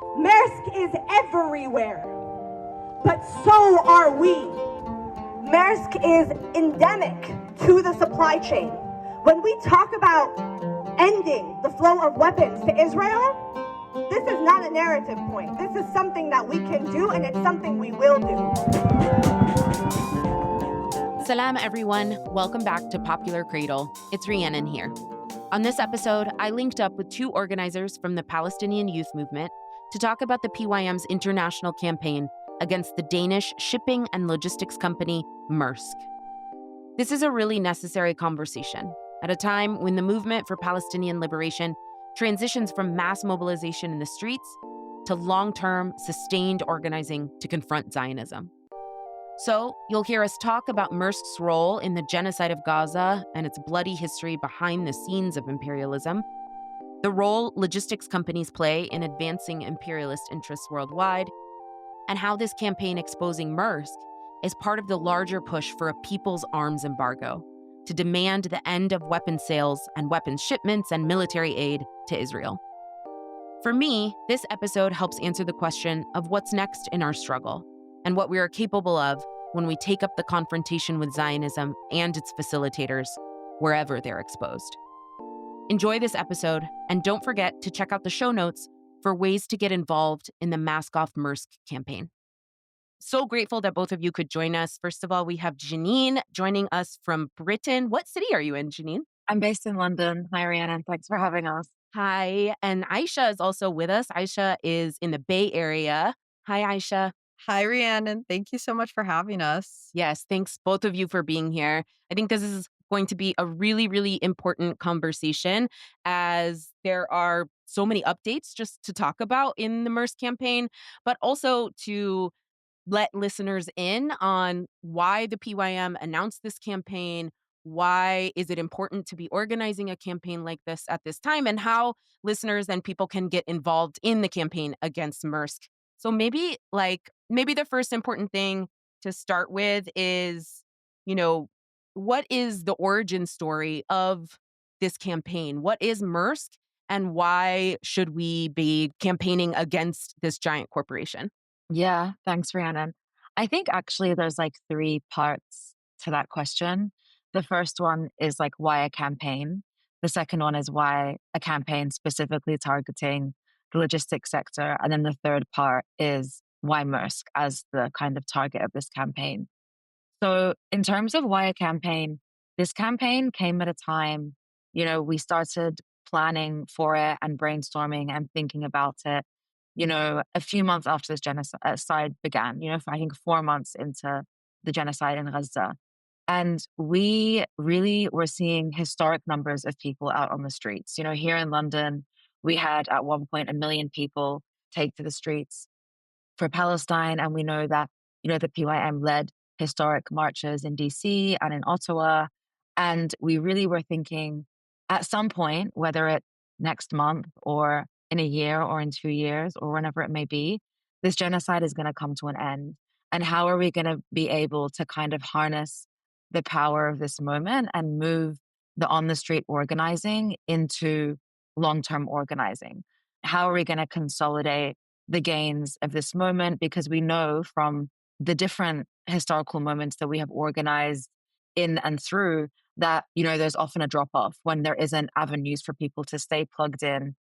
Maersk is everywhere, but so are we. Maersk is endemic to the supply chain. When we talk about ending the flow of weapons to Israel, this is not a narrative point. This is something that we can do, and it's something we will do. Salam, everyone. Welcome back to Popular Cradle. It's Rhiannon here. On this episode, I linked up with two organizers from the Palestinian Youth Movement to talk about the PYM's international campaign against the Danish shipping and logistics company Maersk. This is a really necessary conversation at a time when the movement for Palestinian liberation transitions from mass mobilization in the streets to long-term, sustained organizing to confront Zionism. So, you'll hear us talk about Maersk's role in the genocide of Gaza and its bloody history behind the scenes of imperialism, the role logistics companies play in advancing imperialist interests worldwide, and how this campaign exposing Maersk is part of the larger push for a people's arms embargo to demand the end of weapons sales and weapons shipments and military aid to Israel. For me, this episode helps answer the question of what's next in our struggle and what we are capable of when we take up the confrontation with Zionism and its facilitators wherever they're exposed. Enjoy this episode, and don't forget to check out the show notes for ways to get involved in the Mask Off Maersk campaign. So grateful that both of you could join us. First of all, we have Janine joining us from Britain. What city are you in, Janine? I'm based in London. Hi, Rhiannon. Thanks for having us. Hi. And Aisha is also with us. Aisha is in the Bay Area. Hi, Aisha. Hi, Rhiannon. Thank you so much for having us. Yes, thanks both of you for being here. I think this is going to be a really, really important conversation as there are so many updates just to talk about in the Maersk campaign, but also to let listeners in on why the PYM announced this campaign, why is it important to be organizing a campaign like this at this time, and how listeners and people can get involved in the campaign against Maersk. So maybe the first important thing to start with is, what is the origin story of this campaign? What is Maersk, and why should we be campaigning against this giant corporation? Yeah, thanks, Rhiannon. I think actually there's like three parts to that question. The first one is like why a campaign. The second one is why a campaign specifically targeting the logistics sector. And then the third part is why Maersk as the kind of target of this campaign. So in terms of why a campaign, this campaign came at a time, we started planning for it and brainstorming and thinking about it, a few months after this genocide began, I think 4 months into the genocide in Gaza. And we really were seeing historic numbers of people out on the streets. Here in London, we had at one point 1 million people take to the streets for Palestine. And we know that, the PYM led historic marches in DC and in Ottawa. And we really were thinking at some point, whether it's next month or in a year or in 2 years or whenever it may be, this genocide is going to come to an end. And how are we going to be able to kind of harness the power of this moment and move the on-the-street organizing into long-term organizing? How are we going to consolidate the gains of this moment? Because we know from the different historical moments that we have organized in and through that, there's often a drop-off when there isn't avenues for people to stay plugged in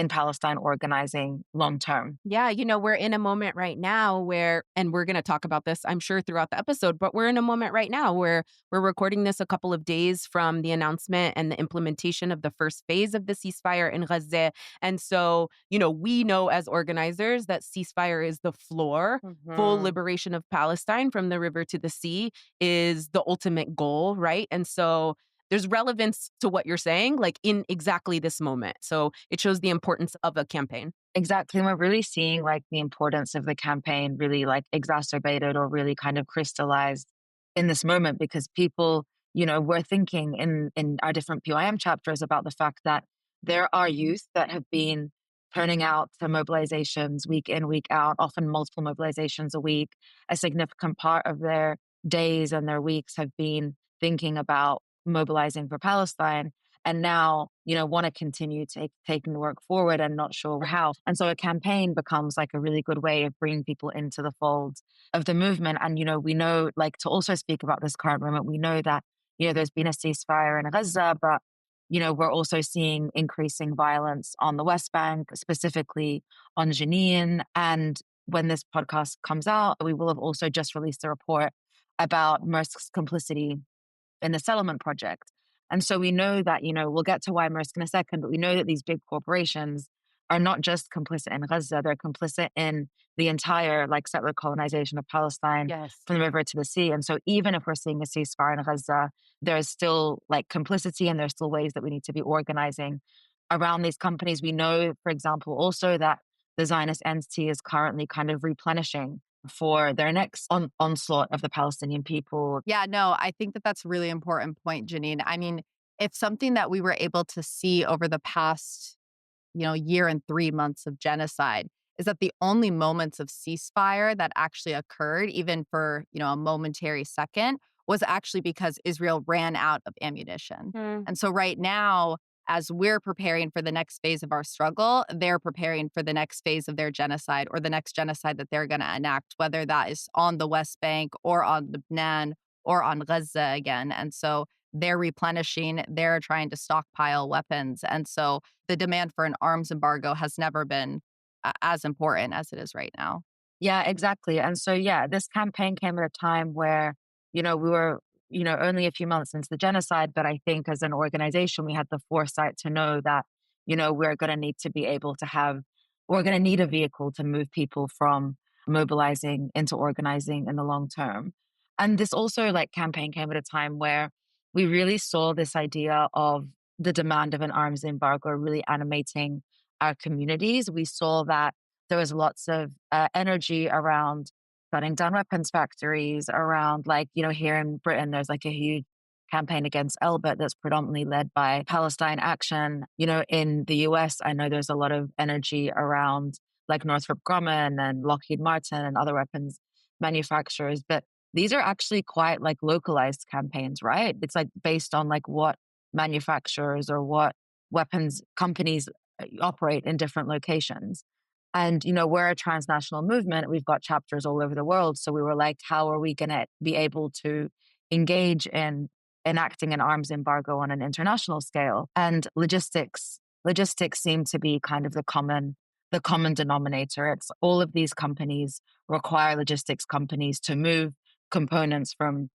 Palestine organizing long term. Yeah, we're in a moment right now where, and we're going to talk about this, I'm sure, throughout the episode, but we're in a moment right now where we're recording this a couple of days from the announcement and the implementation of the first phase of the ceasefire in Gaza. And so, we know as organizers that ceasefire is the floor. Full liberation of Palestine from the river to the sea is the ultimate goal, right? And so there's relevance to what you're saying, like in exactly this moment. So it shows the importance of a campaign. Exactly. And we're really seeing like the importance of the campaign really like exacerbated or really kind of crystallized in this moment because people, we're thinking in our different PYM chapters about the fact that there are youth that have been turning out to mobilizations week in, week out, often multiple mobilizations a week. A significant part of their days and their weeks have been thinking about mobilizing for Palestine. and now, want to continue taking the work forward and not sure how. And so a campaign becomes like a really good way of bringing people into the fold of the movement. And, we know, like, to also speak about this current moment, we know that, there's been a ceasefire in Gaza, but, we're also seeing increasing violence on the West Bank, specifically on Jenin. And when this podcast comes out, we will have also just released a report about Maersk's complicity in the settlement project. And so we know that, we'll get to why Maersk in a second, but we know that these big corporations are not just complicit in Gaza, they're complicit in the entire settler colonization of Palestine from the river to the sea. And so even if we're seeing a ceasefire in Gaza, there's still complicity, and there's still ways that we need to be organizing around these companies. We know, for example, also that the Zionist entity is currently kind of replenishing for their next onslaught of the Palestinian people. Yeah, no, I think that that's a really important point, Janine. I mean, if something that we were able to see over the past, year and 3 months of genocide is that the only moments of ceasefire that actually occurred, even for, a momentary second, was actually because Israel ran out of ammunition. And so right now, as we're preparing for the next phase of our struggle, they're preparing for the next phase of their genocide, or the next genocide that they're going to enact, whether that is on the West Bank or on Lebanon or on Gaza again. And so they're replenishing, they're trying to stockpile weapons. And so the demand for an arms embargo has never been as important as it is right now. Yeah, exactly. And so, this campaign came at a time where, we were, only a few months into the genocide, but I think as an organization, we had the foresight to know that, we're going to need to be able to we're going to need a vehicle to move people from mobilizing into organizing in the long term. And this also campaign came at a time where we really saw this idea of the demand of an arms embargo really animating our communities. We saw that there was lots of energy around shutting down weapons factories, around here in Britain, there's a huge campaign against Elbit that's predominantly led by Palestine Action. In the US, I know there's a lot of energy around Northrop Grumman and Lockheed Martin and other weapons manufacturers. But these are actually quite localized campaigns, right? It's based on what manufacturers or what weapons companies operate in different locations. And, we're a transnational movement. We've got chapters all over the world. So we were how are we going to be able to engage in enacting an arms embargo on an international scale? And logistics seem to be kind of the common denominator. It's all of these companies require logistics companies to move components from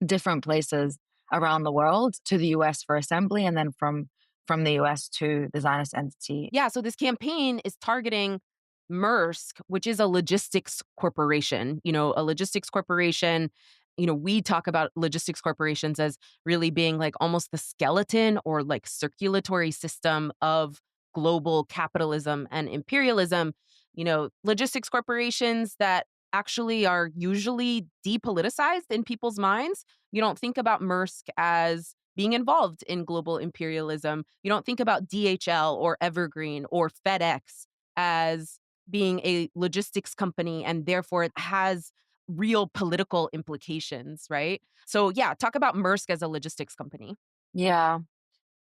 different places around the world to the US for assembly, and then from the US to the Zionist entity. Yeah, so this campaign is targeting Maersk, which is a logistics corporation. A logistics corporation, we talk about logistics corporations as really being almost the skeleton or circulatory system of global capitalism and imperialism. Logistics corporations that actually are usually depoliticized in people's minds. You don't think about Maersk as being involved in global imperialism. You don't think about DHL or Evergreen or FedEx as being a logistics company, and therefore it has real political implications, right? So talk about Maersk as a logistics company. Yeah.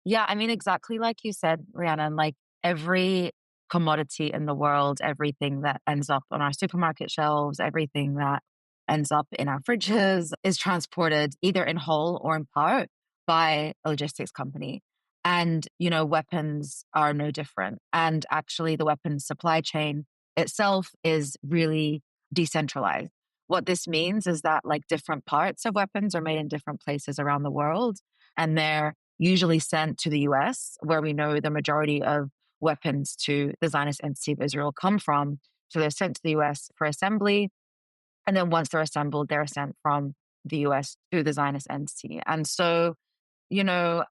Yeah, I mean, exactly like you said, Rhiannon, every commodity in the world, everything that ends up on our supermarket shelves, everything that ends up in our fridges is transported either in whole or in part by a logistics company. And, weapons are no different. And actually, the weapons supply chain itself is really decentralized. What this means is that different parts of weapons are made in different places around the world, and they're usually sent to the US, where we know the majority of weapons to the Zionist entity of Israel come from. So they're sent to the US for assembly. And then once they're assembled, they're sent from the US to the Zionist entity. And so,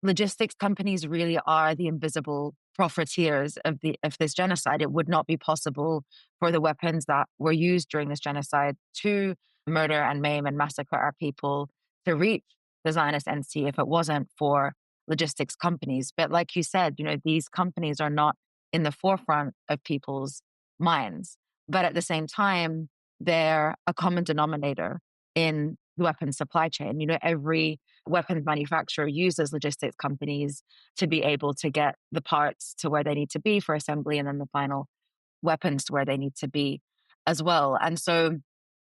logistics companies really are the invisible profiteers of this genocide. It would not be possible for the weapons that were used during this genocide to murder and maim and massacre our people to reach the Zionist entity if it wasn't for logistics companies. But like you said, these companies are not in the forefront of people's minds. But at the same time, they're a common denominator in the weapons supply chain. Every weapons manufacturer uses logistics companies to be able to get the parts to where they need to be for assembly and then the final weapons to where they need to be as well. And so,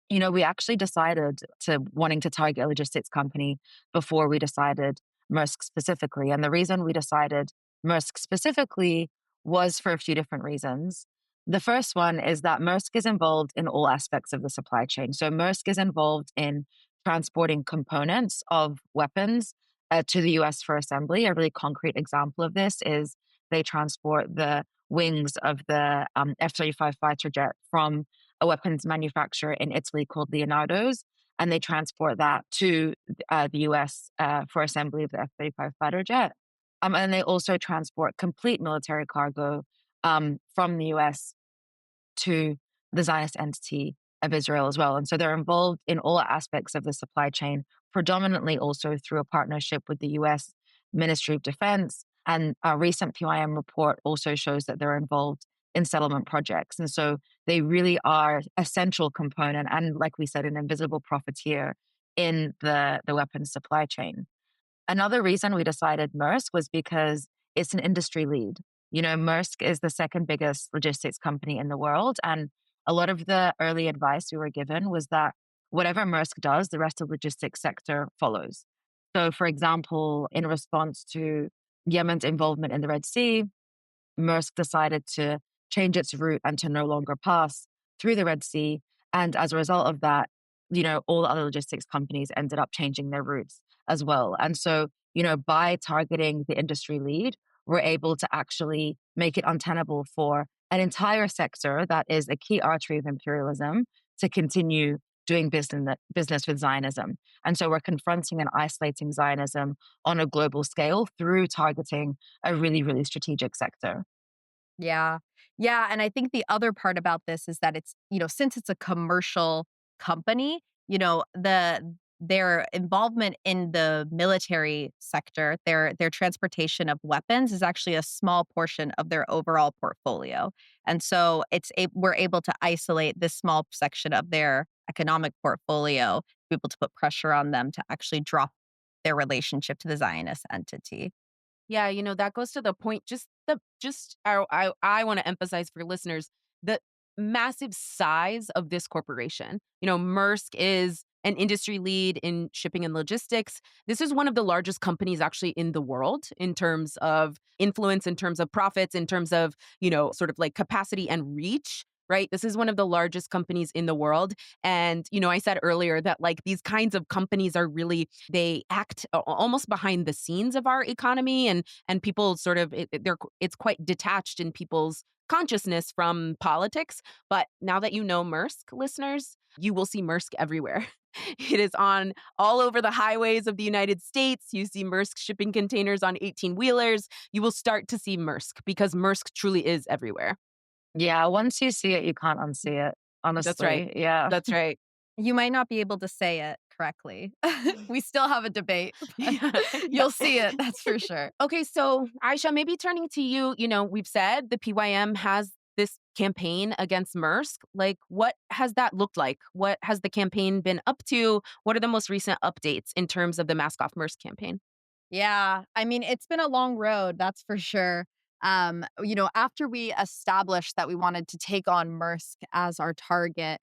we actually decided to wanting to target a logistics company before we decided Maersk specifically. And the reason we decided Maersk specifically was for a few different reasons. The first one is that Maersk is involved in all aspects of the supply chain. So Maersk is involved in transporting components of weapons to the US for assembly. A really concrete example of this is they transport the wings of the F-35 fighter jet from a weapons manufacturer in Italy called Leonardo's, and they transport that to the US for assembly of the F-35 fighter jet. And they also transport complete military cargo from the US to the Zionist entity of Israel as well. And so they're involved in all aspects of the supply chain, predominantly also through a partnership with the US Ministry of Defense. And a recent PYM report also shows that they're involved in settlement projects. And so they really are a central component and, like we said, an invisible profiteer in the weapons supply chain. Another reason we decided Maersk was because it's an industry lead. Maersk is the second biggest logistics company in the world. And a lot of the early advice we were given was that whatever Maersk does, the rest of the logistics sector follows. So, for example, in response to Yemen's involvement in the Red Sea, Maersk decided to change its route and to no longer pass through the Red Sea. And as a result of that, all the other logistics companies ended up changing their routes as well. And so, by targeting the industry lead, we're able to actually make it untenable for an entire sector that is a key artery of imperialism to continue doing business with Zionism. And so we're confronting and isolating Zionism on a global scale through targeting a really, really strategic sector. Yeah. Yeah. And I think the other part about this is that it's, since it's a commercial company, their involvement in the military sector, their transportation of weapons is actually a small portion of their overall portfolio. And so we're able to isolate this small section of their economic portfolio, to be able to put pressure on them to actually drop their relationship to the Zionist entity. Yeah, that goes to the point. I want to emphasize for listeners the massive size of this corporation. Maersk is an industry lead in shipping and logistics. This is one of the largest companies actually in the world in terms of influence, in terms of profits, in terms of, sort of like capacity and reach. Right. This is one of the largest companies in the world. And, I said earlier that like these kinds of companies are really, they act almost behind the scenes of our economy and people sort of, it's quite detached in people's consciousness from politics. But now that you know Maersk, listeners, you will see Maersk everywhere. It is on all over the highways of the United States. You see Maersk shipping containers on 18-wheelers. You will start to see Maersk because Maersk truly is everywhere. Yeah, once you see it, you can't unsee it, honestly. That's right. Yeah. That's right. You might not be able to say it correctly. We still have a debate, but Yeah. you'll see it, that's for sure. Okay, so Aisha, maybe turning to you, we've said the PYM has this campaign against Maersk. Like, what has that looked like? What has the campaign been up to? What are the most recent updates in terms of the Mask Off Maersk campaign? Yeah, I mean, it's been a long road, that's for sure. After we established that we wanted to take on Maersk as our target,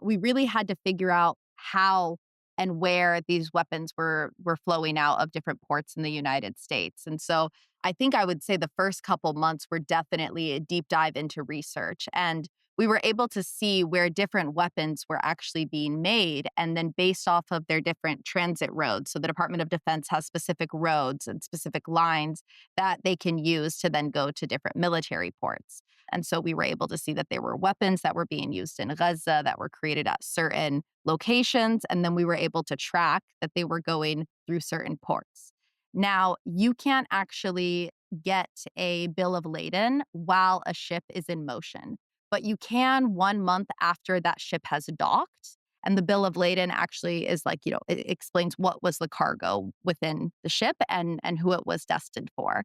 we really had to figure out how and where these weapons were flowing out of different ports in the United States. And so I think I would say the first couple months were definitely a deep dive into research. And we were able to see where different weapons were actually being made, and then based off of their different transit roads. So the Department of Defense has specific roads and specific lines that they can use to then go to different military ports. And so we were able to see that there were weapons that were being used in Gaza that were created at certain locations. And then we were able to track that they were going through certain ports. Now, you can't actually get a bill of lading while a ship is in motion, but you can 1 month after that ship has docked. And the bill of lading actually is like, it explains what was the cargo within the ship and who it was destined for.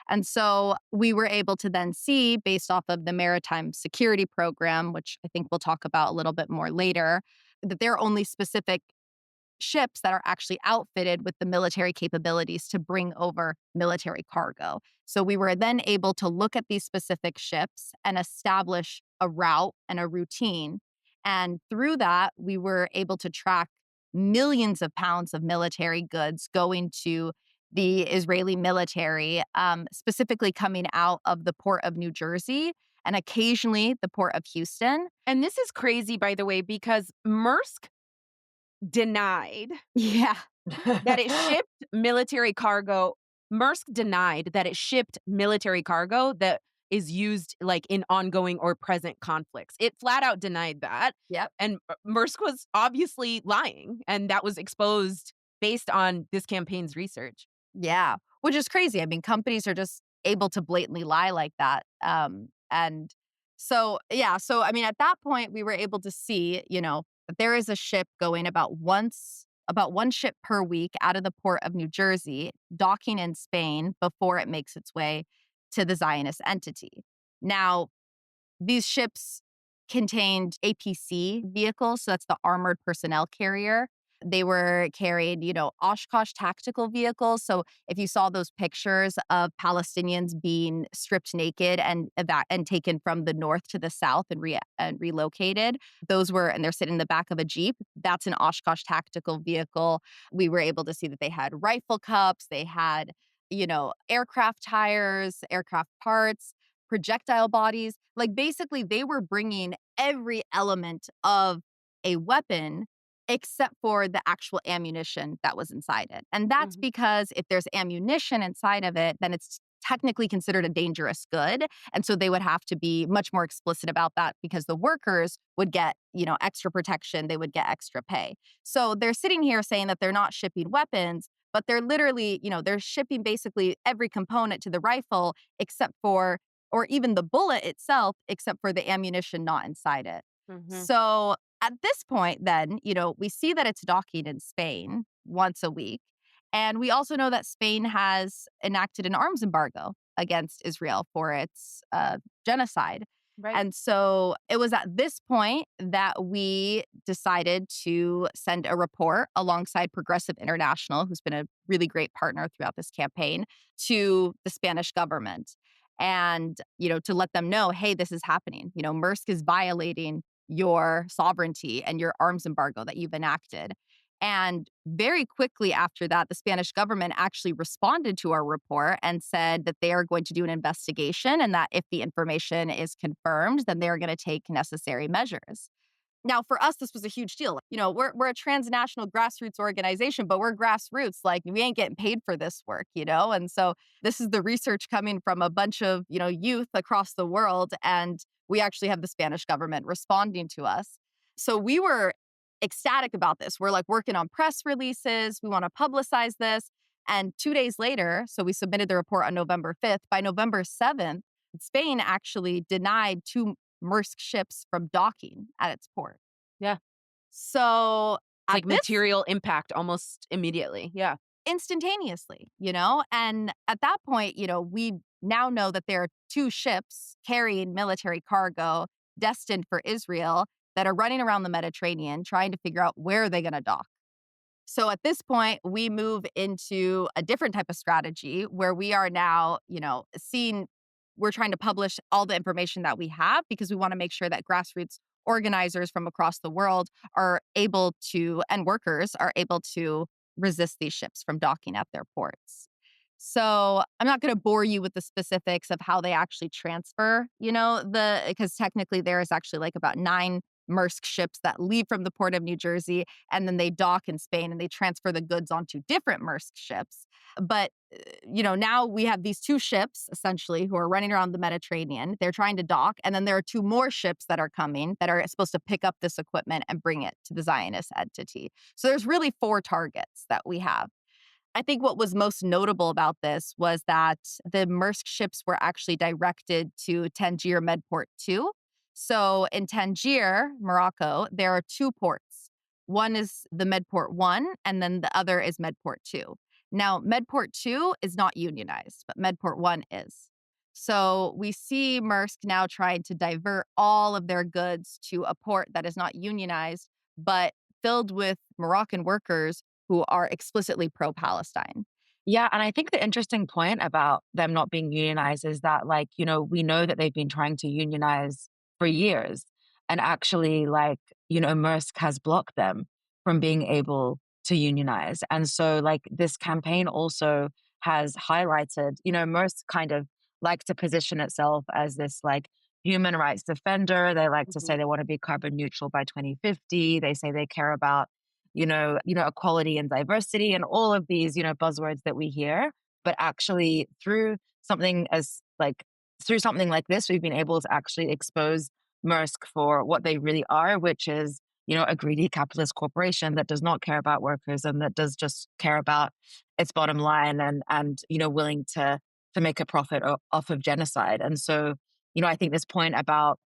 And so we were able to then see, based off of the Maritime Security Program, which I think we'll talk about a little bit more later, that there are only specific ships that are actually outfitted with the military capabilities to bring over military cargo. So we were then able to look at these specific ships and establish a route and a routine. And through that, we were able to track millions of pounds of military goods going to the Israeli military, specifically coming out of the port of New Jersey and occasionally the port of Houston. And this is crazy, by the way, because Maersk denied Yeah. that it shipped military cargo. Maersk denied that it shipped military cargo that is used like in ongoing or present conflicts. It flat out denied that. Yep. And Maersk was obviously lying, and that was exposed based on this campaign's research. Yeah, which is crazy. I mean, companies are just able to blatantly lie like that. And so, yeah, so I mean, at that point, we were able to see, that there is a ship going about one ship per week out of the port of New Jersey, docking in Spain before it makes its way to the Zionist entity. Now, these ships contained APC vehicles, so that's the armored personnel carrier. They were carried, Oshkosh tactical vehicles. So if you saw those pictures of Palestinians being stripped naked and taken from the north to the south and relocated, and they're sitting in the back of a Jeep. That's an Oshkosh tactical vehicle. We were able to see that they had rifle cups, they had, aircraft tires, aircraft parts, projectile bodies. Like basically, they were bringing every element of a weapon except for the actual ammunition that was inside it. And that's because if there's ammunition inside of it, then it's technically considered a dangerous good. And so they would have to be much more explicit about that because the workers would get, extra protection, they would get extra pay. So they're sitting here saying that they're not shipping weapons, but they're literally, they're shipping basically every component to the rifle except for, or even the bullet itself, except for the ammunition not inside it. So at this point, then, we see that it's docking in Spain once a week. And we also know that Spain has enacted an arms embargo against Israel for its genocide. Right. And so it was at this point that we decided to send a report alongside Progressive International, who's been a really great partner throughout this campaign, to the Spanish government. And, to let them know, hey, this is happening. Maersk is violating your sovereignty and your arms embargo that you've enacted. And very quickly after that, the Spanish government actually responded to our report and said that they are going to do an investigation and that if the information is confirmed, then they are going to take necessary measures. Now, for us, this was a huge deal. We're a transnational grassroots organization, but we're grassroots. Like, we ain't getting paid for this work, And so this is the research coming from a bunch of, youth across the world. And we actually have the Spanish government responding to us. So we were ecstatic about this. We're like working on press releases. We want to publicize this. And 2 days later, so we submitted the report on November 5th. By November 7th, Spain actually denied 2 Maersk ships from docking at its port. Yeah. So like material impact almost immediately. Yeah. Instantaneously, And at that point, we now know that there are 2 ships carrying military cargo destined for Israel that are running around the Mediterranean trying to figure out where are they going to dock. So at this point, we move into a different type of strategy where we are now, we're trying to publish all the information that we have because we want to make sure that grassroots organizers from across the world are able to, and workers are able to resist these ships from docking at their ports. So I'm not going to bore you with the specifics of how they actually transfer, because technically there is actually like about 9 Maersk ships that leave from the port of New Jersey and then they dock in Spain and they transfer the goods onto different Maersk ships. But, now we have these 2 ships essentially who are running around the Mediterranean. They're trying to dock. And then there are 2 more ships that are coming that are supposed to pick up this equipment and bring it to the Zionist entity. So there's really 4 targets that we have. I think what was most notable about this was that the Maersk ships were actually directed to Tangier Medport 2. So in Tangier, Morocco, there are 2 ports. One is the Medport 1, and then the other is Medport 2. Now, Medport 2 is not unionized, but Medport 1 is. So we see Maersk now trying to divert all of their goods to a port that is not unionized, but filled with Moroccan workers who are explicitly pro-Palestine. Yeah. And I think the interesting point about them not being unionized is that, like, we know that they've been trying to unionize for years. And actually, like, Maersk has blocked them from being able to unionize. And so, like, this campaign also has highlighted, Maersk kind of like to position itself as this, like, human rights defender. They like to say they want to be carbon neutral by 2050. They say they care about equality and diversity and all of these, buzzwords that we hear. But actually through something like this, we've been able to actually expose Maersk for what they really are, which is, a greedy capitalist corporation that does not care about workers and that does just care about its bottom line and willing to make a profit off of genocide. And so, I think this point about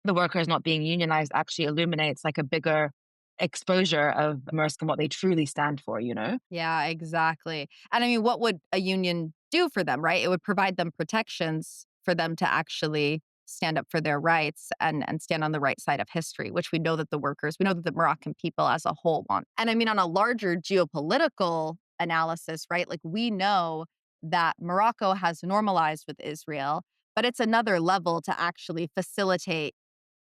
the workers not being unionized actually illuminates like a bigger exposure of Maersk and what they truly stand for. Yeah, exactly. And I mean, what would a union do for them, right? It would provide them protections for them to actually stand up for their rights and stand on the right side of history, which we know that we know that the Moroccan people as a whole want. And I mean, on a larger geopolitical analysis, right? Like we know that Morocco has normalized with Israel, but it's another level to actually facilitate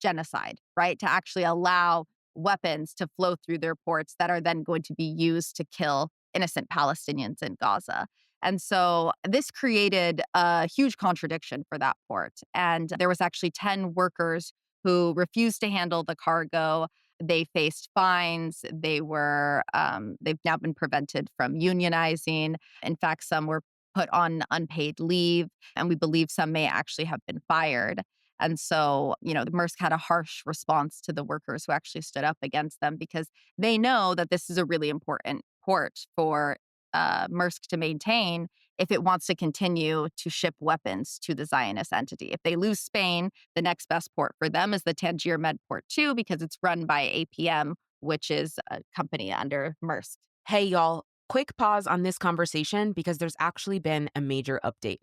genocide, right? To actually allow weapons to flow through their ports that are then going to be used to kill innocent Palestinians in Gaza. And so this created a huge contradiction for that port. And there was actually 10 workers who refused to handle the cargo. They faced fines. They've now been prevented from unionizing. In fact, some were put on unpaid leave, and we believe some may actually have been fired. And so, the Maersk had a harsh response to the workers who actually stood up against them because they know that this is a really important port for Maersk to maintain if it wants to continue to ship weapons to the Zionist entity. If they lose Spain, the next best port for them is the Tangier Med Port 2 because it's run by APM, which is a company under Maersk. Hey, y'all, quick pause on this conversation because there's actually been a major update.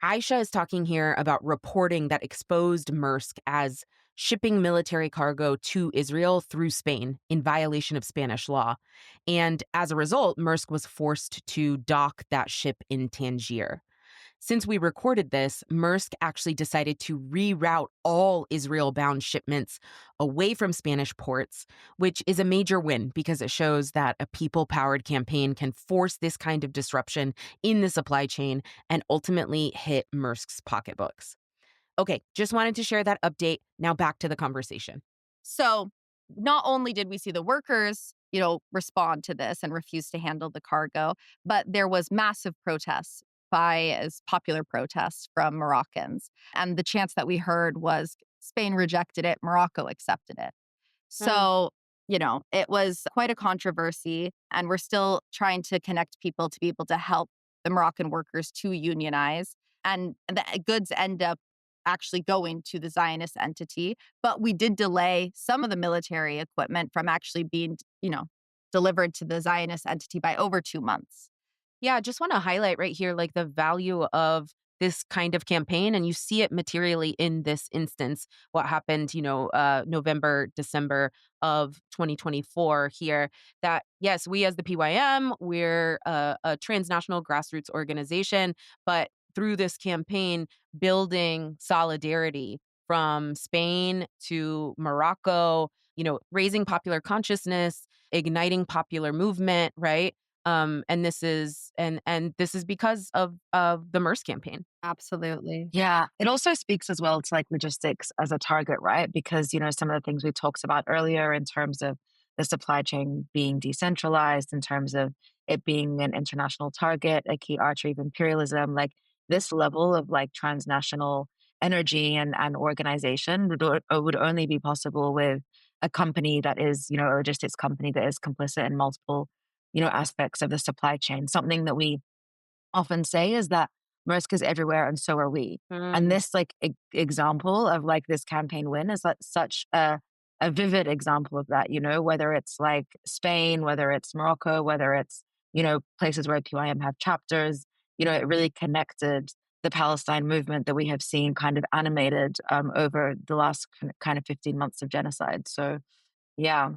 Aisha is talking here about reporting that exposed Maersk as shipping military cargo to Israel through Spain in violation of Spanish law. And as a result, Maersk was forced to dock that ship in Tangier. Since we recorded this, Maersk actually decided to reroute all Israel-bound shipments away from Spanish ports, which is a major win because it shows that a people-powered campaign can force this kind of disruption in the supply chain and ultimately hit Maersk's pocketbooks. Okay, just wanted to share that update. Now back to the conversation. So not only did we see the workers, respond to this and refuse to handle the cargo, but there was massive protests as popular protests from Moroccans. And the chants that we heard was Spain rejected it, Morocco accepted it. So, it was quite a controversy, and we're still trying to connect people to be able to help the Moroccan workers to unionize. And the goods end up actually going to the Zionist entity. But we did delay some of the military equipment from actually being, delivered to the Zionist entity by over 2 months. Yeah, I just want to highlight right here, like the value of this kind of campaign. And you see it materially in this instance, what happened, November, December of 2024 here, that yes, we as the PYM, we're a transnational grassroots organization, but through this campaign, building solidarity from Spain to Morocco, raising popular consciousness, igniting popular movement, right? And this is because of the Maersk campaign. Absolutely. Yeah. It also speaks as well to like logistics as a target, right? Because, some of the things we talked about earlier in terms of the supply chain being decentralized, in terms of it being an international target, a key artery of imperialism, like this level of like transnational energy and organization would only be possible with a company that is, a logistics company that is complicit in multiple, aspects of the supply chain. Something that we often say is that Maersk is everywhere and so are we. And this like example of like this campaign win is like such a vivid example of that, whether it's like Spain, whether it's Morocco, whether it's, places where PYM have chapters, it really connected the Palestine movement that we have seen kind of animated over the last kind of 15 months of genocide. So, yeah.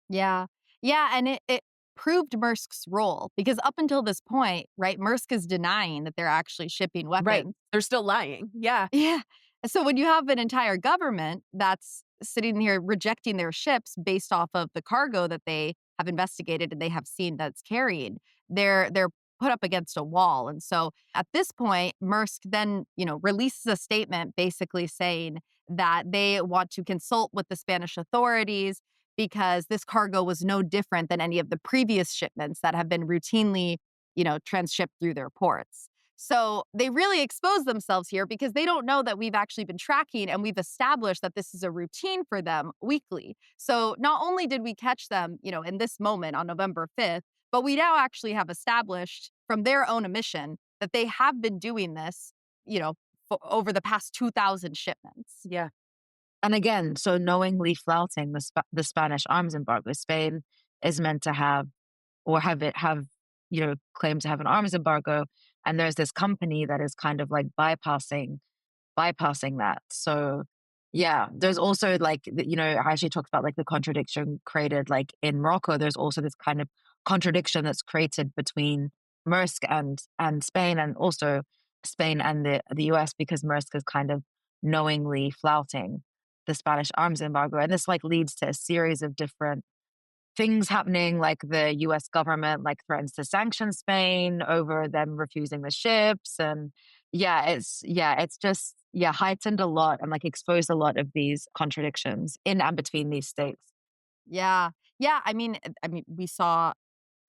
Yeah. Yeah, and it proved Maersk's role because up until this point, right, Maersk is denying that they're actually shipping Right. weapons. They're still lying. Yeah. Yeah. So when you have an entire government that's sitting here rejecting their ships based off of the cargo that they have investigated and they have seen that's carried, they're put up against a wall. And so at this point, Maersk then, releases a statement basically saying that they want to consult with the Spanish authorities because this cargo was no different than any of the previous shipments that have been routinely, transshipped through their ports. So they really expose themselves here because they don't know that we've actually been tracking and we've established that this is a routine for them weekly. So not only did we catch them, in this moment on November 5th, but we now actually have established from their own admission that they have been doing this, over the past 2,000 shipments. Yeah. And again, so knowingly flouting the Spanish arms embargo, Spain is meant to have or claim to have an arms embargo, and there's this company that is kind of like bypassing that. So yeah, there's also I actually talked about like the contradiction created like in Morocco. There's also this kind of contradiction that's created between Maersk and Spain, and also Spain and the US, because Maersk is kind of knowingly flouting the Spanish arms embargo. And this like leads to a series of different things happening, like the US government like threatens to sanction Spain over them refusing the ships. And it's just heightened a lot and like exposed a lot of these contradictions in and between these states. Yeah. Yeah. We saw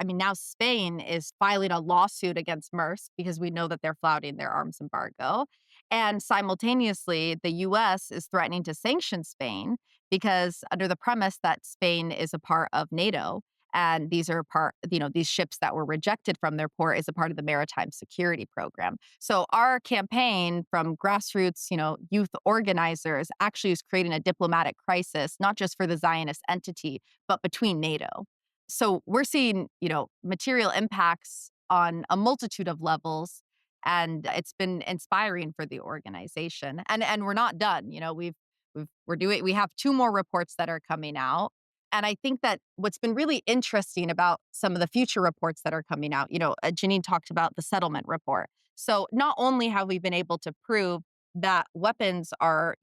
now Spain is filing a lawsuit against Maersk because we know that they're flouting their arms embargo. And simultaneously, the US is threatening to sanction Spain because under the premise that Spain is a part of NATO. And these are these ships that were rejected from their port is a part of the maritime security program. So our campaign from grassroots, youth organizers actually is creating a diplomatic crisis, not just for the Zionist entity, but between NATO. So we're seeing, material impacts on a multitude of levels, and it's been inspiring for the organization. And we're not done. We have two more reports that are coming out. And I think that what's been really interesting about some of the future reports that are coming out, Janine talked about the settlement report. So not only have we been able to prove that weapons are,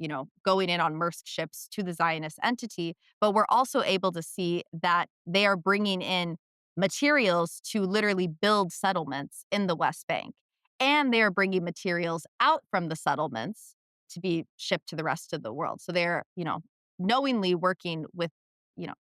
going in on Maersk ships to the Zionist entity, but we're also able to see that they are bringing in materials to literally build settlements in the West Bank. And they are bringing materials out from the settlements to be shipped to the rest of the world. So they're, knowingly working with,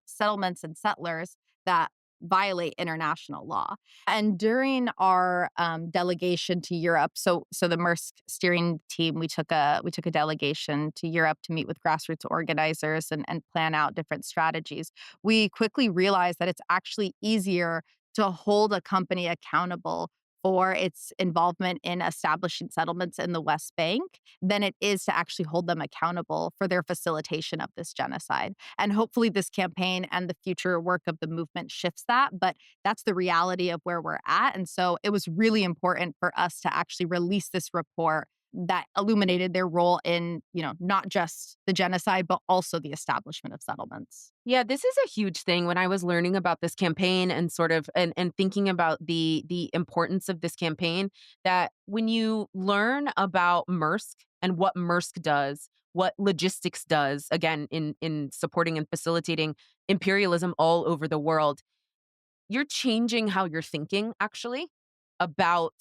settlements and settlers that violate international law. And during our delegation to Europe, so the Maersk steering team, we took a delegation to Europe to meet with grassroots organizers and plan out different strategies. We quickly realized that it's actually easier to hold a company accountable for its involvement in establishing settlements in the West Bank than it is to actually hold them accountable for their facilitation of this genocide. And hopefully this campaign and the future work of the movement shifts that, but that's the reality of where we're at. And so it was really important for us to actually release this report that illuminated their role in, not just the genocide, but also the establishment of settlements. Yeah, this is a huge thing. When I was learning about this campaign and sort of and thinking about the importance of this campaign, that when you learn about Maersk and what Maersk does, what logistics does, again, in supporting and facilitating imperialism all over the world, you're changing how you're thinking actually about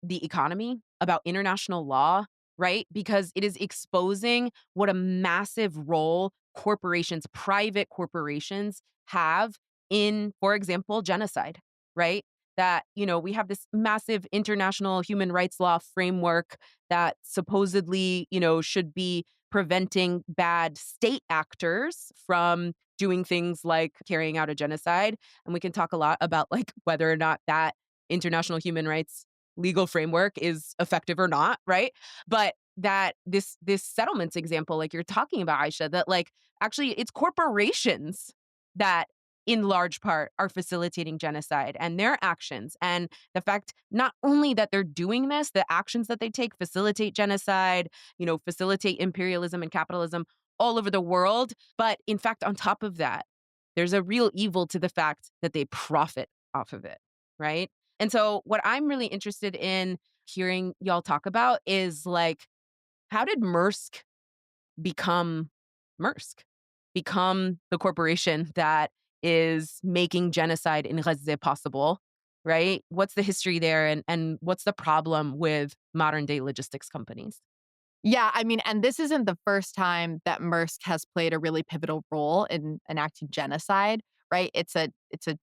the economy, about international law, right? Because it is exposing what a massive role corporations, private corporations have in, for example, genocide, right? That, we have this massive international human rights law framework that supposedly, should be preventing bad state actors from doing things like carrying out a genocide. And we can talk a lot about like whether or not that international human rights legal framework is effective or not, right? But that this settlements example, like you're talking about, Aisha, that like actually it's corporations that in large part are facilitating genocide and their actions. And the fact not only that they're doing this, the actions that they take facilitate genocide, facilitate imperialism and capitalism all over the world. But in fact, on top of that, There's a real evil to the fact that they profit off of it, right? And so what I'm really interested in hearing y'all talk about is like, how did Maersk become Maersk, become the corporation that is making genocide in Gaza possible, right? What's the history there, and what's the problem with modern day logistics companies? Yeah, I mean, and this isn't the first time that Maersk has played a really pivotal role in enacting genocide, right? It's a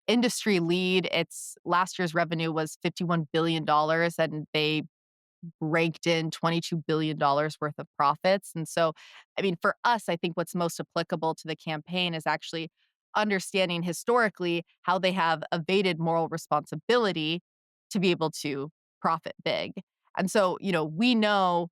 industry lead. Its last year's revenue was $51 billion, and they raked in $22 billion worth of profits. And so, I mean, for us, I think what's most applicable to the campaign is actually understanding historically how they have evaded moral responsibility to be able to profit big. And so, we know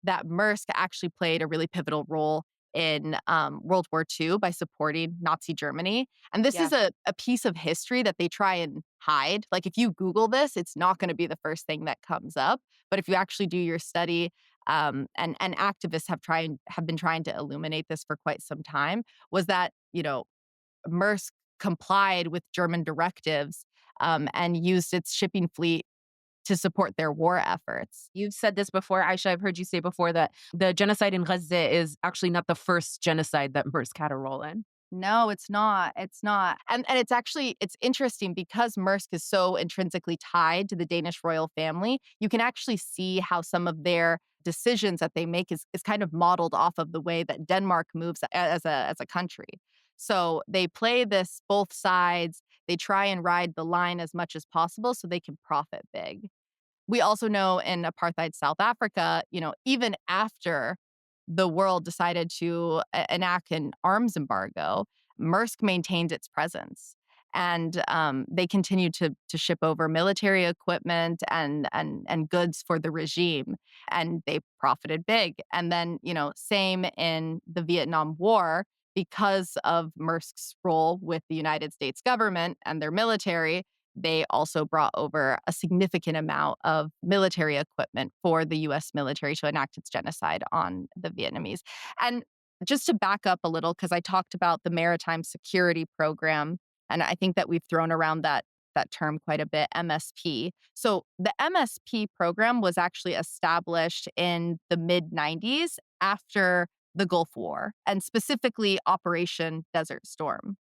that Maersk actually played a really pivotal role in World War II by supporting Nazi Germany. And this Yeah. is a piece of history that they try and hide. Like, if you Google this, it's not going to be the first thing that comes up. But if you actually do your study, and activists have been trying to illuminate this for quite some time, was that Maersk complied with German directives, and used its shipping fleet to support their war efforts. You've said this before, Aisha. I've heard you say before that the genocide in Gaza is actually not the first genocide that Maersk had a role in. No, it's not. It's not. And it's interesting because Maersk is so intrinsically tied to the Danish royal family. You can actually see how some of their decisions that they make is kind of modeled off of the way that Denmark moves as a country. So they play this both sides. They try and ride the line as much as possible so they can profit big. We also know in apartheid South Africa, even after the world decided to enact an arms embargo, Maersk maintained its presence. And they continued to ship over military equipment and goods for the regime, and they profited big. And then, same in the Vietnam War, because of Maersk's role with the United States government and their military, they also brought over a significant amount of military equipment for the U.S. military to enact its genocide on the Vietnamese. And just to back up a little, because I talked about the Maritime Security Program, and I think that we've thrown around that term quite a bit, MSP. So the MSP program was actually established in the mid-90s after the Gulf War, and specifically Operation Desert Storm.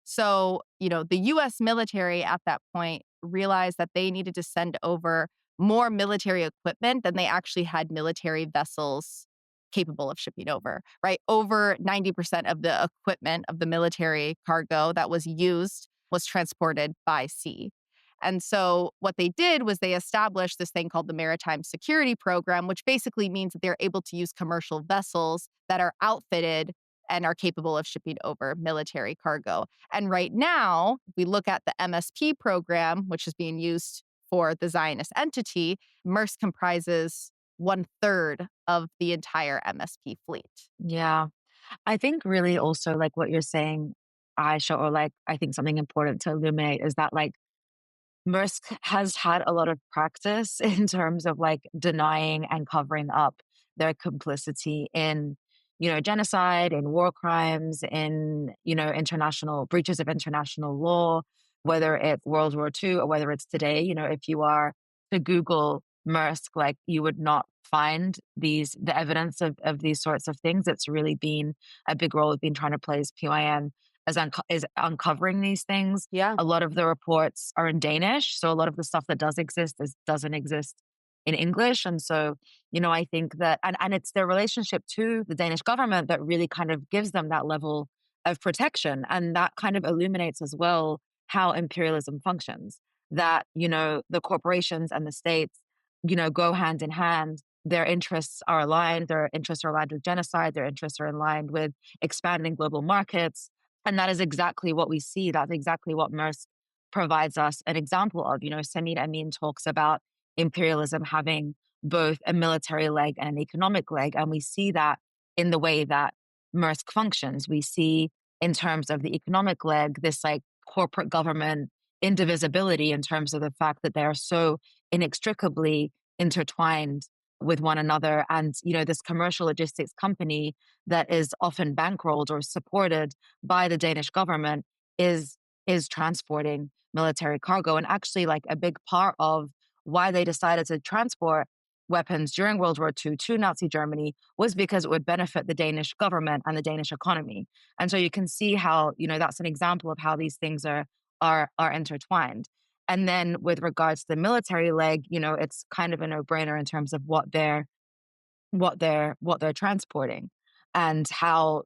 So, the US military at that point realized that they needed to send over more military equipment than they actually had military vessels capable of shipping over, right? Over 90% of the equipment of the military cargo that was used was transported by sea. And so what they did was they established this thing called the Maritime Security Program, which basically means that they're able to use commercial vessels that are outfitted and are capable of shipping over military cargo. And right now, if we look at the MSP program, which is being used for the Zionist entity, Maersk comprises 1/3 of the entire MSP fleet. Yeah. I think really also like what you're saying, Aisha, or like I think something important to illuminate is that like Maersk has had a lot of practice in terms of like denying and covering up their complicity in, genocide, in war crimes, in, international breaches of international law, whether it's World War II or whether it's today. If you are to Google Maersk, like you would not find the evidence of these sorts of things. It's really been a big role it's been trying to play as PYM is uncovering these things. Yeah. A lot of the reports are in Danish. So a lot of the stuff that does exist doesn't exist in English. And so, I think that, and it's their relationship to the Danish government that really kind of gives them that level of protection. And that kind of illuminates as well how imperialism functions, that, the corporations and the states, go hand in hand. Their interests are aligned. Their interests are aligned with genocide. Their interests are aligned with expanding global markets. And that is exactly what we see. That's exactly what Maersk provides us an example of. Samir Amin talks about imperialism having both a military leg and an economic leg. And we see that in the way that Maersk functions. We see in terms of the economic leg, this like corporate government indivisibility in terms of the fact that they are so inextricably intertwined with one another. And, this commercial logistics company that is often bankrolled or supported by the Danish government is transporting military cargo. And actually, like a big part of why they decided to transport weapons during World War II to Nazi Germany was because it would benefit the Danish government and the Danish economy. And so you can see how, that's an example of how these things are intertwined. And then with regards to the military leg, it's kind of a no-brainer in terms of what they're transporting, and how,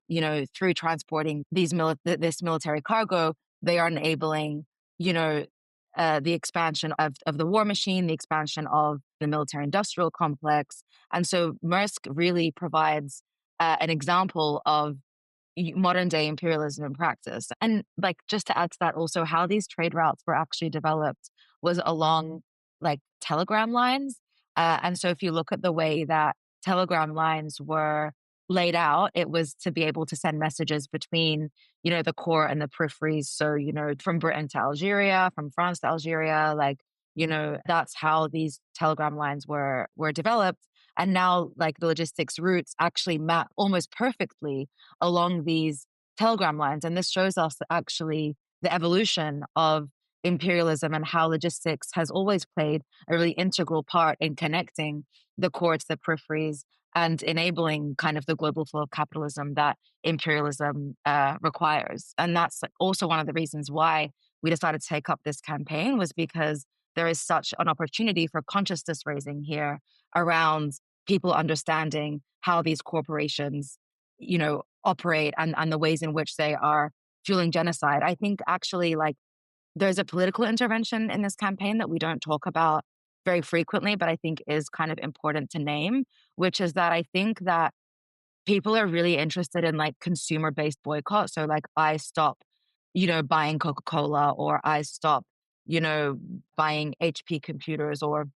through transporting this military cargo, they are enabling, the expansion of the war machine, the expansion of the military industrial complex. And so Maersk really provides an example of modern day imperialism in practice. And like, just to add to that, also how these trade routes were actually developed was along like telegram lines. And so if you look at the way that telegram lines were laid out, it was to be able to send messages between, the core and the peripheries. So, from Britain to Algeria, from France to Algeria, like, that's how these telegram lines were developed. And now, like, the logistics routes actually map almost perfectly along these telegram lines. And this shows us that actually the evolution of imperialism and how logistics has always played a really integral part in connecting the core to the peripheries and enabling kind of the global flow of capitalism that imperialism requires. And that's also one of the reasons why we decided to take up this campaign, was because there is such an opportunity for consciousness raising here around people understanding how these corporations, operate, and the ways in which they are fueling genocide. I think actually, like, there's a political intervention in this campaign that we don't talk about very frequently, but I think is kind of important to name, which is that I think that people are really interested in like consumer-based boycott. So like, I stop, buying Coca-Cola, or I stop, buying HP computers, or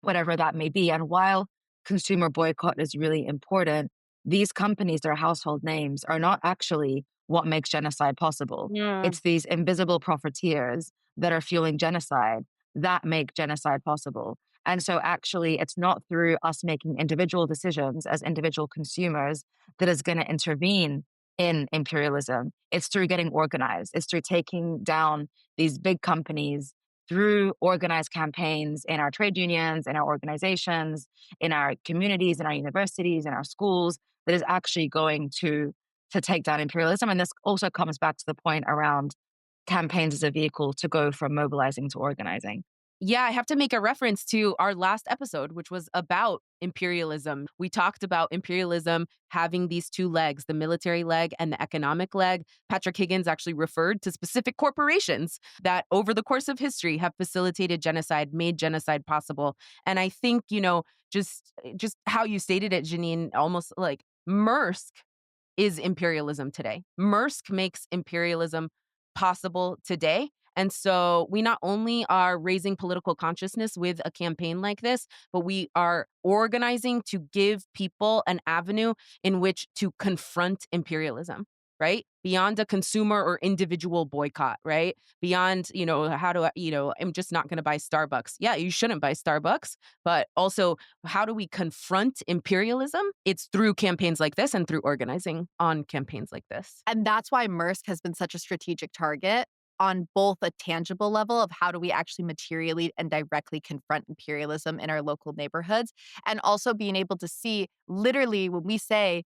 whatever that may be. And while consumer boycott is really important, these companies, their household names, are not actually what makes genocide possible. Yeah. It's these invisible profiteers that are fueling genocide that make genocide possible. And so actually, it's not through us making individual decisions as individual consumers that is going to intervene in imperialism. It's through getting organized. It's through taking down these big companies through organized campaigns in our trade unions, in our organizations, in our communities, in our universities, in our schools, that is actually going to take down imperialism. And this also comes back to the point around campaigns as a vehicle to go from mobilizing to organizing. Yeah, I have to make a reference to our last episode, which was about imperialism. We talked about imperialism having these two legs, the military leg and the economic leg. Patrick Higgins actually referred to specific corporations that over the course of history have facilitated genocide, made genocide possible. And I think, just how you stated it, Janine, almost like Maersk is imperialism today. Maersk makes imperialism possible today. And so we not only are raising political consciousness with a campaign like this, but we are organizing to give people an avenue in which to confront imperialism, right? Beyond a consumer or individual boycott, right? Beyond, how do I, I'm just not going to buy Starbucks. Yeah, you shouldn't buy Starbucks. But also, how do we confront imperialism? It's through campaigns like this and through organizing on campaigns like this. And that's why Maersk has been such a strategic target on both a tangible level of how do we actually materially and directly confront imperialism in our local neighborhoods, and also being able to see literally when we say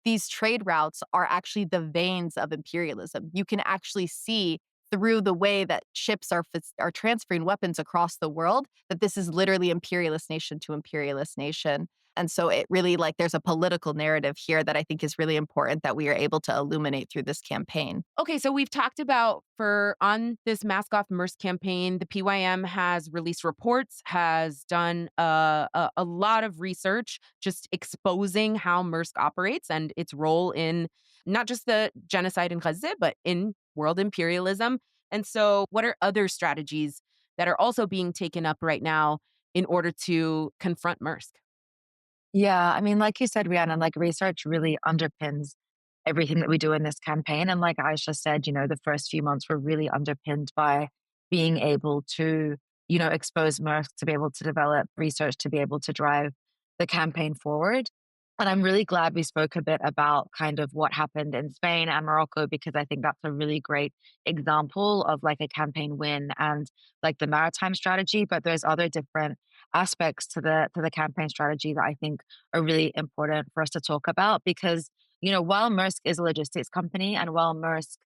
these trade routes are actually the veins of imperialism. You can actually see through the way that ships are transferring weapons across the world that this is literally imperialist nation to imperialist nation. And so it really, like, there's a political narrative here that I think is really important that we are able to illuminate through this campaign. Okay, so we've talked about on this Mask Off Maersk campaign, the PYM has released reports, has done a lot of research, just exposing how Maersk operates and its role in not just the genocide in Gaza, but in world imperialism. And so what are other strategies that are also being taken up right now in order to confront Maersk? Yeah, I mean, like you said, Rhiannon, like, research really underpins everything that we do in this campaign. And like Aisha said, the first few months were really underpinned by being able to, expose Maersk, to be able to develop research, to be able to drive the campaign forward. And I'm really glad we spoke a bit about kind of what happened in Spain and Morocco, because I think that's a really great example of like a campaign win and like the maritime strategy. But there's other different aspects to the campaign strategy that I think are really important for us to talk about, because, while Maersk is a logistics company, and while Maersk,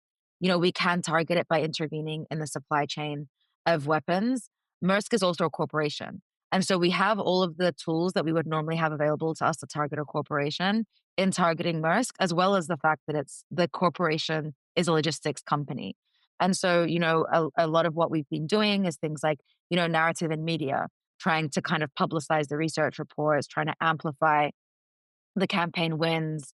we can target it by intervening in the supply chain of weapons, Maersk is also a corporation. And so we have all of the tools that we would normally have available to us to target a corporation in targeting Maersk, as well as the fact that the corporation is a logistics company. And so, a lot of what we've been doing is things like, narrative and media, trying to kind of publicize the research reports, trying to amplify the campaign wins,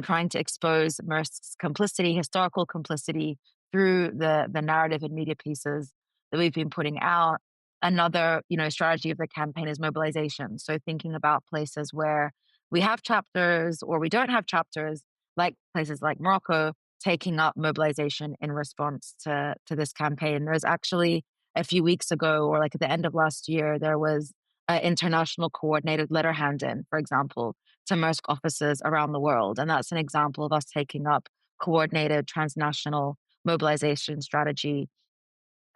trying to expose Maersk's complicity, historical complicity, through the narrative and media pieces that we've been putting out. Another, strategy of the campaign is mobilization. So thinking about places where we have chapters or we don't have chapters, like places like Morocco, taking up mobilization in response to this campaign. There's actually a few weeks ago, or like at the end of last year, there was an international coordinated letter hand-in, for example, to Maersk offices around the world. And that's an example of us taking up coordinated transnational mobilization strategy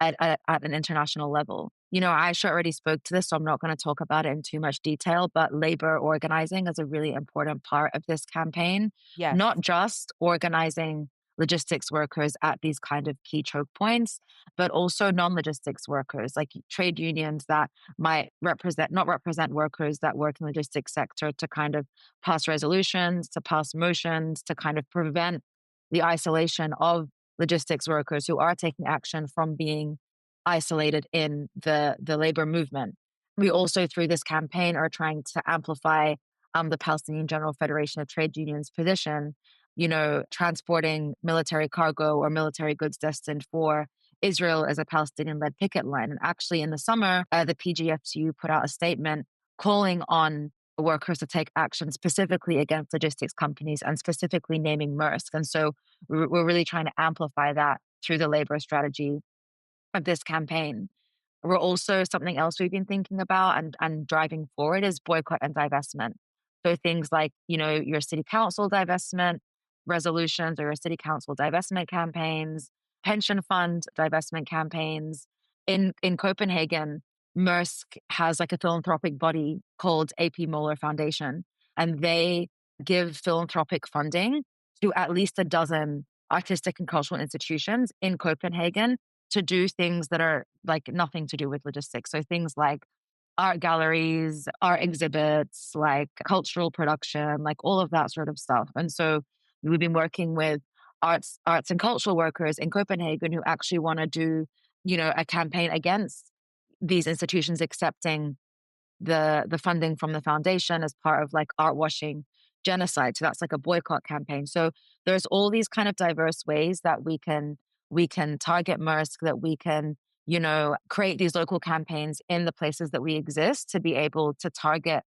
at an international level. Aisha already spoke to this, so I'm not going to talk about it in too much detail, but labor organizing is a really important part of this campaign, Yes. not just organizing logistics workers at these kind of key choke points, but also non-logistics workers, like trade unions that might not represent workers that work in the logistics sector, to kind of pass resolutions, to pass motions, to kind of prevent the isolation of logistics workers who are taking action from being isolated in the labor movement. We also, through this campaign, are trying to amplify the Palestinian General Federation of Trade Unions position, transporting military cargo or military goods destined for Israel as a Palestinian-led picket line. And actually, in the summer, the PGFTU put out a statement calling on workers to take action specifically against logistics companies, and specifically naming Maersk. And so we're really trying to amplify that through the labor strategy of this campaign. We're also, something else we've been thinking about and driving forward is boycott and divestment. So things like, your city council divestment resolutions, or your city council divestment campaigns, pension fund divestment campaigns. In Copenhagen, Maersk has like a philanthropic body called AP Moeller Foundation, and they give philanthropic funding to at least a dozen artistic and cultural institutions in Copenhagen to do things that are like nothing to do with logistics. So things like art galleries, art exhibits, like cultural production, like all of that sort of stuff. And so we've been working with arts and cultural workers in Copenhagen who actually want to do, a campaign against these institutions accepting the funding from the foundation as part of like art washing genocide. So that's like a boycott campaign. So there's all these kind of diverse ways that we can target Maersk, that we can, create these local campaigns in the places that we exist to be able to target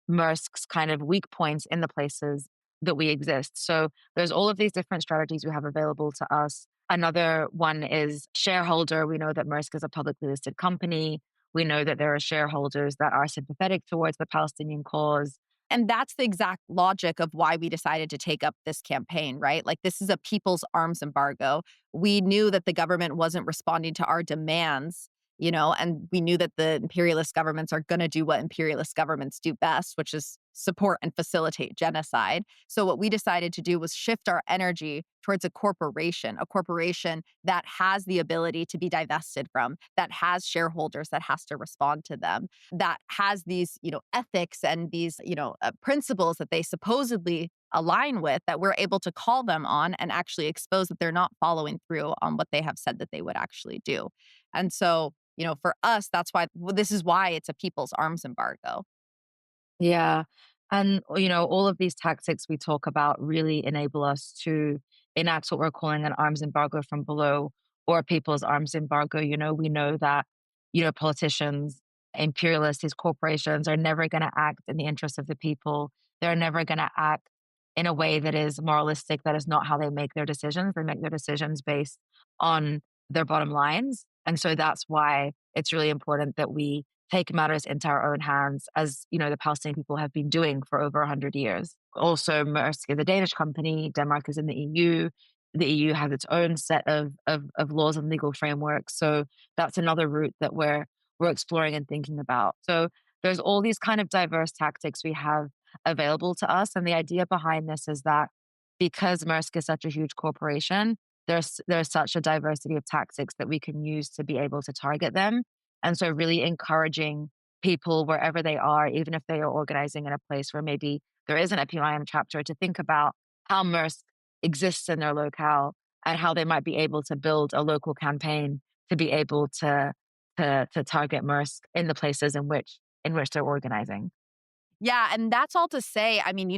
Maersk's kind of weak points in the places that we exist. So there's all of these different strategies we have available to us. Another one is shareholder. We know that Maersk is a publicly listed company. We know that there are shareholders that are sympathetic towards the Palestinian cause. And that's the exact logic of why we decided to take up this campaign, right? Like, this is a people's arms embargo. We knew that the government wasn't responding to our demands, and we knew that the imperialist governments are going to do what imperialist governments do best, which is support and facilitate genocide. So what we decided to do was shift our energy towards a corporation that has the ability to be divested from, that has shareholders that has to respond to them, that has these, ethics and these, principles that they supposedly align with, that we're able to call them on and actually expose that they're not following through on what they have said that they would actually do. And so, for us, that's why this is why it's a people's arms embargo. Yeah. And, all of these tactics we talk about really enable us to enact what we're calling an arms embargo from below, or a people's arms embargo. We know that, politicians, imperialists, these corporations are never going to act in the interest of the people. They're never going to act in a way that is moralistic. That is not how they make their decisions. They make their decisions based on their bottom lines. And so that's why it's really important that we take matters into our own hands, as the Palestinian people have been doing for over 100 years. Also, Maersk is a Danish company. Denmark is in the EU. The EU has its own set of laws and legal frameworks. So that's another route that we're exploring and thinking about. So there's all these kind of diverse tactics we have available to us. And the idea behind this is that because Maersk is such a huge corporation, there's such a diversity of tactics that we can use to be able to target them. And so really encouraging people wherever they are, even if they are organizing in a place where maybe there isn't a PYM chapter, to think about how Maersk exists in their locale and how they might be able to build a local campaign to be able to target Maersk in the places in which they're organizing. Yeah, and that's all to say, I mean,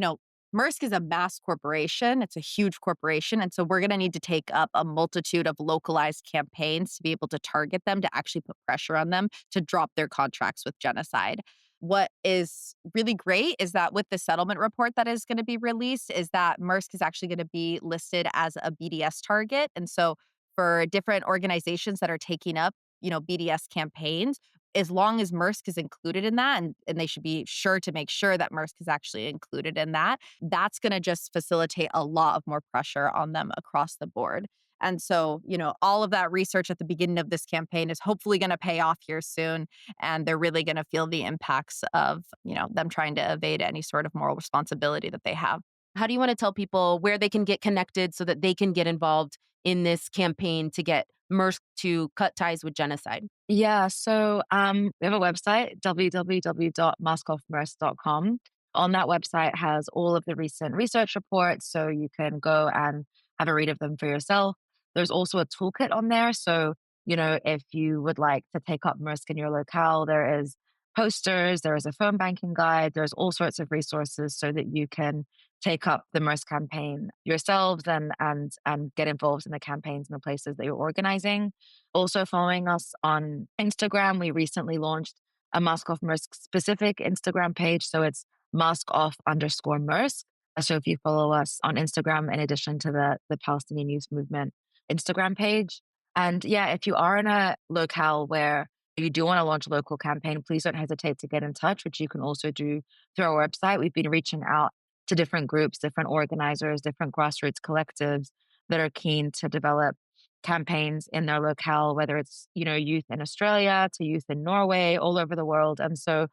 Maersk is a mass corporation. It's a huge corporation. And so we're going to need to take up a multitude of localized campaigns to be able to target them, to actually put pressure on them to drop their contracts with Genocide. What is really great is that with the settlement report that is going to be released, is that Maersk is actually going to be listed as a BDS target. And so for different organizations that are taking up, BDS campaigns, as long as Maersk is included in that, and they should be sure to make sure that Maersk is actually included in that, that's going to just facilitate a lot of more pressure on them across the board. And so, all of that research at the beginning of this campaign is hopefully going to pay off here soon. And they're really going to feel the impacts of, them trying to evade any sort of moral responsibility that they have. How do you want to tell people where they can get connected so that they can get involved in this campaign to get Maersk to cut ties with Genocide? Yeah, so we have a website, www.maskoffmaersk.com. On that website has all of the recent research reports, so you can go and have a read of them for yourself. There's also a toolkit on there. So, if you would like to take up Maersk in your locale, there is posters, there is a phone banking guide, there's all sorts of resources so that you can take up the Maersk campaign yourselves and get involved in the campaigns in the places that you're organizing. Also following us on Instagram, we recently launched a Mask Off Maersk specific Instagram page. So it's mask_off_Maersk. So if you follow us on Instagram, in addition to the Palestinian Youth Movement Instagram page. And yeah, if you are in a locale where you do want to launch a local campaign, please don't hesitate to get in touch, which you can also do through our website. We've been reaching out to different groups, different organizers, different grassroots collectives that are keen to develop campaigns in their locale, whether it's, youth in Australia to youth in Norway, all over the world. And so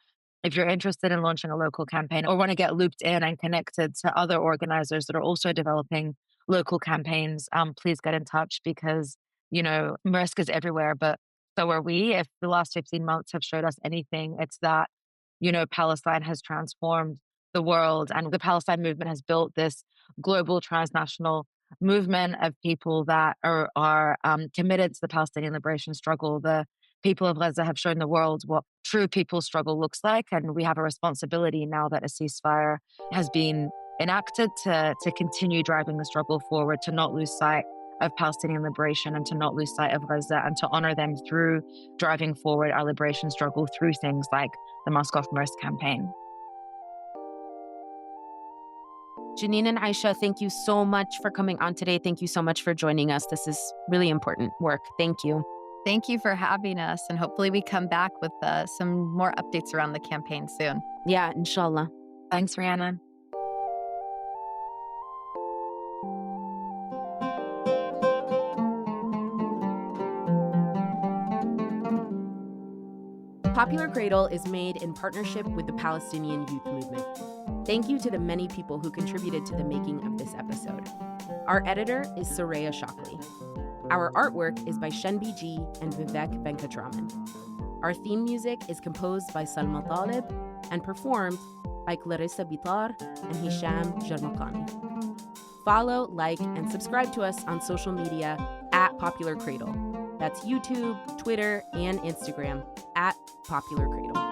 if you're interested in launching a local campaign or want to get looped in and connected to other organizers that are also developing local campaigns, please get in touch because, Maersk is everywhere, but so are we. If the last 15 months have showed us anything, it's that, Palestine has transformed the world and the Palestine movement has built this global transnational movement of people that are committed to the Palestinian liberation struggle. The people of Gaza have shown the world what true people's struggle looks like. And we have a responsibility now that a ceasefire has been enacted to continue driving the struggle forward, to not lose sight of Palestinian liberation and to not lose sight of Gaza and to honor them through driving forward our liberation struggle through things like the Mask Off Maersk campaign. Janine and Aisha, thank you so much for coming on today. Thank you so much for joining us. This is really important work. Thank you. Thank you for having us. And hopefully we come back with some more updates around the campaign soon. Yeah, inshallah. Thanks, Rhiannon. Popular Cradle is made in partnership with the Palestinian Youth Movement. Thank you to the many people who contributed to the making of this episode. Our editor is Soraya Shockley. Our artwork is by Shenbi G and Vivek Venkatraman. Our theme music is composed by Salma Talib and performed by Clarissa Bitar and Hisham Jarmakani. Follow, like, and subscribe to us on social media at Popular Cradle. That's YouTube, Twitter, and Instagram at Popular Cradle.